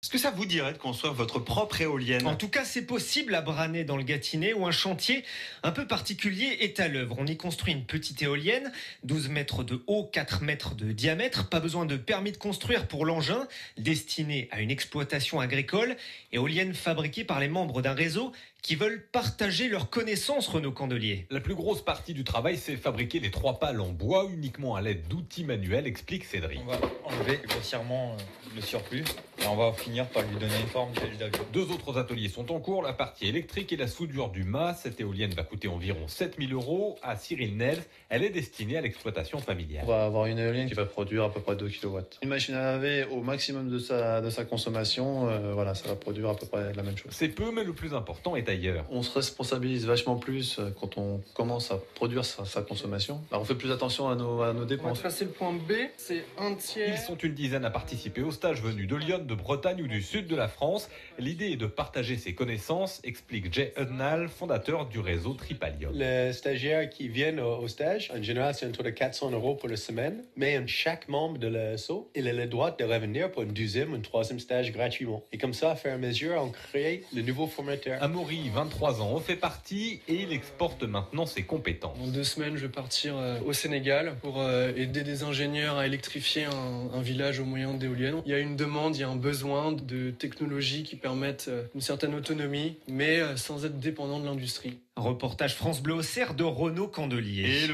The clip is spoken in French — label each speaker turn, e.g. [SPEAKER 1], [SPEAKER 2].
[SPEAKER 1] Est-ce que ça vous dirait de construire votre propre éolienne?
[SPEAKER 2] En tout cas, c'est possible à Branay dans le Gâtinais où un chantier un peu particulier est à l'œuvre. On y construit une petite éolienne, 12 mètres de haut, 4 mètres de diamètre. Pas besoin de permis de construire pour l'engin, destiné à une exploitation agricole. Éolienne fabriquée par les membres d'un réseau qui veulent partager leurs connaissances, Renaud Candelier.
[SPEAKER 3] La plus grosse partie du travail, c'est fabriquer les 3 pales en bois uniquement à l'aide d'outils manuels, explique Cédric.
[SPEAKER 4] On va enlever grossièrement le surplus et on va finir par lui donner une forme d'avion.
[SPEAKER 3] 2 autres ateliers sont en cours, la partie électrique et la soudure du mât. Cette éolienne va coûter environ 7 000 €. À Cyril Nels, elle est destinée à l'exploitation familiale.
[SPEAKER 5] On va avoir une éolienne qui va produire à peu près 2 kW. Une machine à laver au maximum de sa consommation, ça va produire à peu près la même chose.
[SPEAKER 3] C'est peu, mais le plus important est ailleurs.
[SPEAKER 5] On se responsabilise vachement plus quand on commence à produire sa consommation. Alors on fait plus attention à nos dépenses.
[SPEAKER 6] On va tracer le point B, c'est un tiers.
[SPEAKER 3] Ils sont une dizaine à participer au stage venus de Lyon, de Bretagne ou du sud de la France. L'idée est de partager ses connaissances, explique Jay Hudnall, fondateur du réseau Tripalium.
[SPEAKER 7] Les stagiaires qui viennent au stage, en général, c'est autour de 400 € pour la semaine. Mais chaque membre de l'ASSO, il a le droit de revenir pour une deuxième ou une troisième stage gratuitement. Et comme ça, à faire mesure, on crée le nouveau formateur.
[SPEAKER 3] Amaury, 23 ans, en fait partie et il exporte maintenant ses compétences.
[SPEAKER 6] Dans 2 semaines, je vais partir au Sénégal pour aider des ingénieurs à électrifier un village au moyen d'éoliennes. Il y a une demande, il y a un besoin de technologies qui permettent une certaine autonomie, mais sans être dépendant de l'industrie.
[SPEAKER 2] Reportage France Bleu Auxerre de Renaud Candelier.